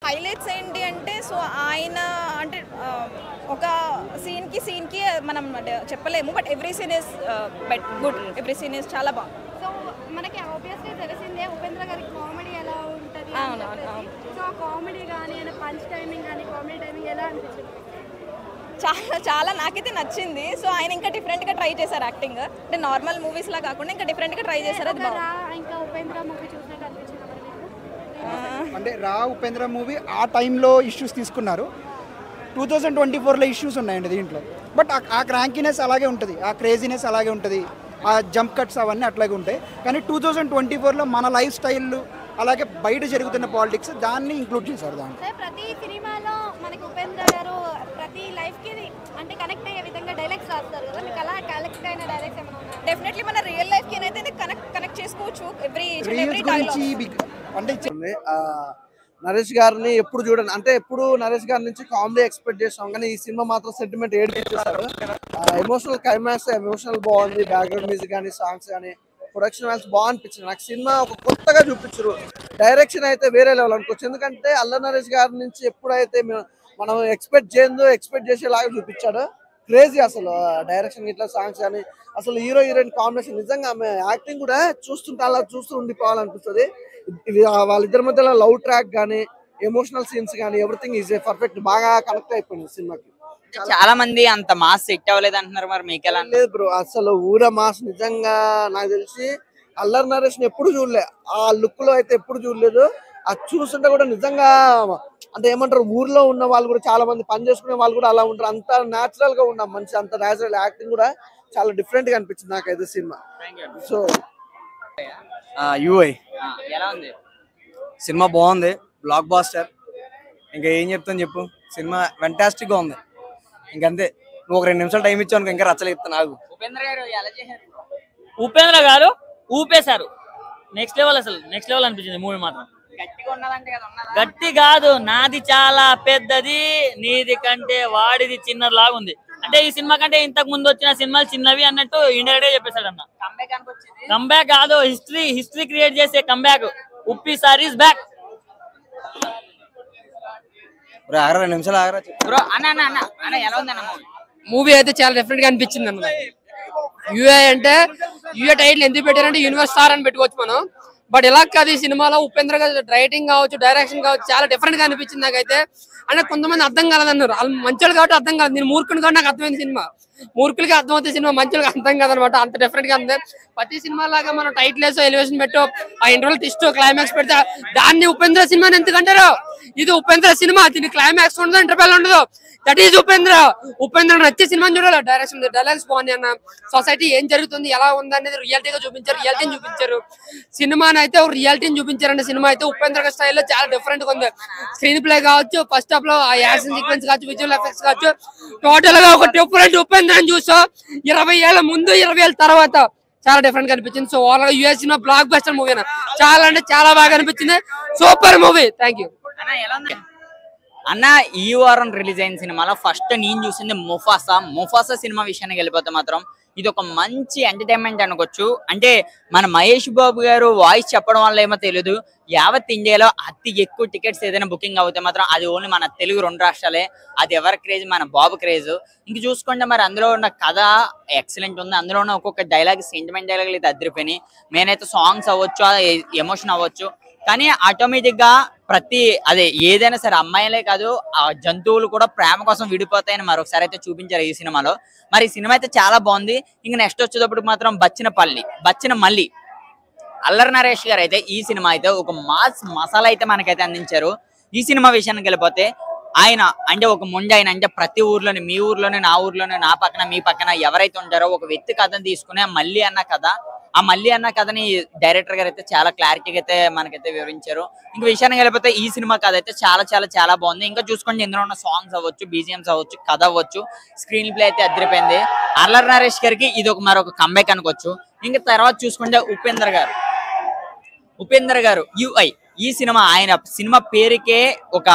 Highlights ఏంటి అంటే so ఆయన అంటే ఒక సీన్కి మనం చెప్పలేము but every scene is good every scene is చాలా బాగుంది సో మనకి ఆబ్వియస్లీ తెలిసిందే ఉపేంద్ర గారి కామెడీ ఎలా ఉంటుంది సో కామెడీ కానీ పంచ్ టైమింగ్ కానీ కామెడీ టైమింగ్ ఎలా అనిపించింది చాలా నాకైతే నచ్చింది సో ఆయన ఇంకా డిఫరెంట్గా ట్రై చేశారు యాక్టింగ్ అంటే నార్మల్ మూవీస్లా కాకుండా ఇంకా డిఫరెంట్గా ట్రై చేశారు అది ఇంకా ఉపేంద్ర మూవీ చూసినట్టు అనిపించింది అంటే రా ఉపేంద్ర మూవీ ఆ టైంలో ఇష్యూస్ తీసుకున్నారు 2024లో ఇష్యూస్ ఉన్నాయండి దీంట్లో బట్ ఆ క్రాంకీనెస్ అలాగే ఉంటుంది ఆ క్రేజీనెస్ అలాగే ఉంటుంది ఆ జంప్ కట్స్ అవన్నీ అట్లాగే ఉంటాయి కానీ 2024లో మన లైఫ్ స్టైల్ అలాగే బయట జరుగుతున్న పాలిటిక్స్ దాన్ని ఇంక్లూడ్ చేశారు దాంట్లో ప్రతి సినిమాలో మనకి ఉపేంద్ర గారు ప్రతి లైఫ్కి అంటే కనెక్ట్ అయ్యే విధంగా డైలాగ్స్ రాస్తారు కదా మీకు అలా కనెక్ట్ అయిన డైలాగ్స్ ఏమైనా ఉన్నాయి డెఫినెట్లీ మన రియల్ లైఫ్కి అయితే కనెక్ట్ చేసుకోవచ్చు ఎవ్రీ అంటే నరేష్ గారిని ఎప్పుడు చూడండి అంటే ఎప్పుడు నరేష్ గారి నుంచి కామెడీ ఎక్స్పెక్ట్ చేస్తాం కానీ ఈ సినిమా మాత్రం సెంటిమెంట్ ఏడిపించేశారు ఎమోషనల్ క్లైమాక్స్ ఎమోషనల్ బాగుంది బ్యాక్గ్రౌండ్ మ్యూజిక్ కానీ సాంగ్స్ కానీ ప్రొడక్షన్ వాల్స్ బాగా అనిపించింది నాకు సినిమా ఒక కొత్తగా చూపించారు డైరెక్షన్ అయితే వేరే లెవెల్ అనుకోవచ్చు ఎందుకంటే అల్ల నరేష్ గారి నుంచి ఎప్పుడైతే మనం ఎక్స్పెక్ట్ చేసేలాగా చూపించాడు క్రేజీ అసలు డైరెక్షన్ ఇట్లా సాంగ్స్ కానీ అసలు హీరో హీరోయిన్ కాంబినేషన్ నిజంగా ఆమె యాక్టింగ్ కూడా చూస్తుంటే అలా చూస్తూ ఉండిపోవాలనిపిస్తుంది వాళ్ళిద్దరి మధ్యలో లవ్ ట్రాక్ కానీ ఎమోషనల్ సీన్స్ కానీ ఎవ్రీథింగ్ ఈజ్ పర్ఫెక్ట్ బాగా కనెక్ట్ అయిపోయింది సినిమాకి చాలా మంది అంత మాస్ సెట్ అవ్వలేదు అంటున్నారు మరి మీకు ఎలా లేదు బ్రో అసలు ఊర మాస్ నిజంగా నాకు తెలిసి అల్లరి నరేష్ ఎప్పుడు చూడలే ఆ లుక్ లో అయితే ఎప్పుడు చూడలేదు అది చూస్తుంటే కూడా నిజంగా అంటే ఏమంటారు ఊర్లో ఉన్న వాళ్ళు కూడా చాలా మంది పని చేసుకునే వాళ్ళు కూడా అలా ఉంటారు అంత న్యాచురల్ గా ఉన్నాం మంచి అంత న్యాచురల్ యాక్టింగ్ కూడా చాలా డిఫరెంట్ గా అనిపించింది నాకైతే సినిమా సో యూఐ ఎలా ఉంది సినిమా బాగుంది బ్లాక్ బాస్టర్ ఇంకా ఏం చెప్తాను చెప్పు సినిమా ఫెంటాస్టిక్ గా ఉంది ఇంకంతే నువ్వు ఒక 2 నిమిషాలు టైం ఇచ్చావు ఇంకా రచ్చలేదు నాకు ఉపేంద్ర గారు ఎలా చేశారు ఉపేంద్ర గారు ఊపేశారు నెక్స్ట్ లెవెల్ అసలు నెక్స్ట్ లెవెల్ అనిపించింది మూవీ మాత్రం గట్టిగా ఉన్నదంటే కదా ఉన్నదా గట్టి కాదు నాది చాలా పెద్దది నీది కంటే వాడిది చిన్నలాగా ఉంది అంటే ఈ సినిమా కంటే ఇంతకు ముందు వచ్చిన సినిమాలు చిన్నవి అన్నట్టు ఇండైరెక్ట్ గా చెప్పేశాడు అన్న కంబ్యాక్ అనిపించింది కంబ్యాక్ కాదు హిస్టరీ క్రియేట్ చేసే కంబ్యాక్ ఉప్పి సారీస్ బ్యాక్ ఆగరా 2 నిమిషాలు ఆగరా బ్రో అన్న ఎలా ఉంది అన్న మూవీ అయితే చాలా డిఫరెంట్ గా అనిపించింది అన్న యూఏ అంటే యూఏ టైటిల్ ఎందుకు పెట్టారంటే యూనివర్స్ స్టార్ అని పెట్టుకోవచ్చు మనం బట్ ఇలా కాదు ఈ సినిమాలో ఉపేంద్ర గారు రైటింగ్ కావచ్చు డైరెక్షన్ కావచ్చు చాలా డిఫరెంట్ గా అనిపించింది నాకైతే అంటే కొంతమంది అర్థం కాలేదన్నారు వాళ్ళు మంచోళ్ళు కాబట్టి అర్థం కాదు నేను మూర్ఖుని కాబట్టి నాకు అర్థమైంది సినిమా మూర్ఖులకి అర్థమవుతుంది సినిమా మంచులకి అర్థం కాదనమాట అంత డిఫరెంట్ గా ఉంది ప్రతి సినిమా లాగా మనం టైటిల్ వేసో ఎలివేషన్ పెట్టో ఆ ఇంటర్వల్ టిస్ట్ క్లైమాక్స్ పెడితే దాన్ని ఉపేంద్ర సినిమా ఎందుకంటారు ఇది ఉపేంద్ర సినిమా దీని క్లైమాక్స్ ఉండదు ఇంటర్వెల్ ఉండదు దట్ ఈజ్ ఉపేంద్ర నచ్చే సినిమా చూడాలి డైరెక్షన్ డైలాగ్స్ బాగుంది అన్న సొసైటీ ఏం జరుగుతుంది ఎలా ఉంది అనేది రియాలిటీగా చూపించారు రియాలిటీని చూపించారు సినిమాని అయితే ఒక రియాలిటీని చూపించారండి సినిమా అయితే ఉపేంద్ర స్టైల్లో చాలా డిఫరెంట్ గా ఉంది స్క్రీన్ ప్లే కావచ్చు ఫస్ట్ హాఫ్ లో ఆ యాక్షన్ సీక్వెన్స్ కావచ్చు విజువల్ ఎఫెక్ట్స్ కావచ్చు టోటల్ గా ఒక డిఫరెంట్ ఉపేంద్ర చూసా 20 ఏళ్ల ముందు 20 ఏళ్ళ తర్వాత చాలా డిఫరెంట్ గా అనిపించింది so overall US cinema block buster movie చాలా అంటే చాలా బాగా అనిపించింది సూపర్ మూవీ థ్యాంక్ యూ అన్న ఈ వారం రిలీజ్ అయిన సినిమాలో ఫస్ట్ నేను చూసింది ముఫాసా సినిమా విషయానికి వెళ్ళిపోతే మాత్రం ఇది ఒక మంచి ఎంటర్టైన్మెంట్ అనుకోవచ్చు అంటే మన మహేష్ బాబు గారు వాయిస్ చెప్పడం వల్ల ఏమో తెలియదు యావత్ ఇండియాలో అతి ఎక్కువ టికెట్స్ ఏదైనా బుకింగ్ అవుతే మాత్రం అది ఓన్లీ మన తెలుగు 2 రాష్ట్రాలే అది ఎవరి క్రేజ్ మన బాబు క్రేజ్ ఇంక చూసుకుంటే మరి అందులో ఉన్న కథ ఎక్సలెంట్ ఉంది అందులో ఉన్న ఒక్కొక్క డైలాగ్ సెంటిమెంట్ డైలాగ్ అయితే అదిరిపోయినాయి మెయిన్ అయితే సాంగ్స్ అవ్వచ్చు ఎమోషన్ అవ్వచ్చు కానీ ఆటోమేటిక్ గా అదే ఏదైనా సరే అమ్మాయిలే కాదు ఆ జంతువులు కూడా ప్రేమ కోసం విడిపోతాయని మరొకసారి అయితే చూపించారు ఈ సినిమాలో మరి ఈ సినిమా అయితే చాలా బాగుంది ఇంకా నెక్స్ట్ వచ్చేటప్పుడు మాత్రం బచ్చిన మల్లి అల్లరి నరేష్ గారు అయితే ఈ సినిమా అయితే ఒక మాస్ మసాలా అయితే మనకైతే అందించారు ఈ సినిమా విషయానికి వెళ్ళిపోతే ఆయన అంటే ఒక ముందు ఆయన అంటే ప్రతి ఊర్లోని మీ ఊర్లోనే నా ఊర్లోనే నా పక్కన మీ పక్కన ఎవరైతే ఉంటారో ఒక వ్యక్తి కథను తీసుకుని మల్లి అన్న కథని డైరెక్టర్ గారు అయితే చాలా క్లారిటీగా అయితే మనకైతే వివరించారు ఇంక విషయానికి వెళ్ళిపోతే ఈ సినిమా కథ అయితే చాలా చాలా చాలా బాగుంది ఇంకా చూసుకోండి ఇందులో ఉన్న సాంగ్స్ అవ్వచ్చు బీజిఎంస్ అవ్వచ్చు కథ అవ్వచ్చు స్క్రీన్ ప్లే అయితే అదిరిపోయింది అల్లరి నరేష్ గారికి ఇది మరొక కంబ్యాక్ అనుకోవచ్చు ఇంకా తర్వాత చూసుకుంటే ఉపేంద్ర గారు యుఐ ఈ సినిమా ఆయన సినిమా పేరుకే ఒక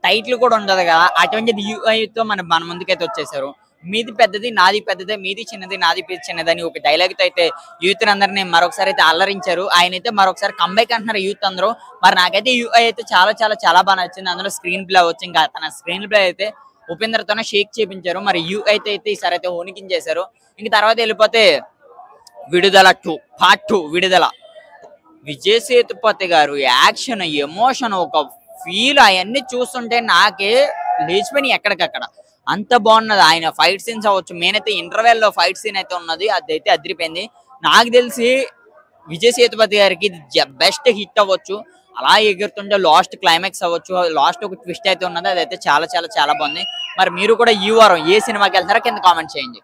టైటిల్ కూడా ఉండదు కదా అటువంటిది యుఐ తో మన ముందుకైతే వచ్చేసారు మీది పెద్దది నాది పెద్దదే, మీది చిన్నది నాది చిన్నది అని ఒక డైలాగ్ తో అయితే యూత్ అందరినీ మరొకసారి అయితే అల్లరించారు. ఆయన అయితే మరొకసారి కంబ్యాక్ అంటున్నారు యూత్ అందరూ. మరి నాకైతే యూఐ అయితే చాలా చాలా చాలా బాగా నచ్చింది. అందులో స్క్రీన్ ప్లే వచ్చి ఇంకా తన స్క్రీన్ ప్లే అయితే ఉపేంద్రతోనే షేక్ చేపించారు. మరి యూఐ అయితే ఈసారి అయితే ఓనికించేశారు. ఇంక తర్వాత వెళ్ళిపోతే విడుదల 2 పార్ట్ 2 విడుదల. విజయ్ సేతుపతి గారు యాక్షన్, ఎమోషన్, ఒక ఫీల్ అవన్నీ చూస్తుంటే నాకే లేచిపోయినాయి ఎక్కడికక్కడ. అంత బాగున్నది. ఆయన ఫైట్ సీన్స్ అవ్వచ్చు, నేనైతే ఇంటర్వెల్ లో ఫైట్ సీన్ అయితే ఉన్నది, అదైతే అదిరిపోయింది. నాకు తెలిసి విజయ్ సేతుపతి గారికి బెస్ట్ హిట్ అవ్వచ్చు. అలా ఎగురుతుంటే లాస్ట్ క్లైమాక్స్ అవ్వచ్చు, లాస్ట్ ఒక ట్విస్ట్ అయితే ఉన్నది, అదైతే చాలా చాలా చాలా బాగుంది. మరి మీరు కూడా ఈ వారం ఏ సినిమాకి వెళ్తారో కింద కామెంట్ చేయండి.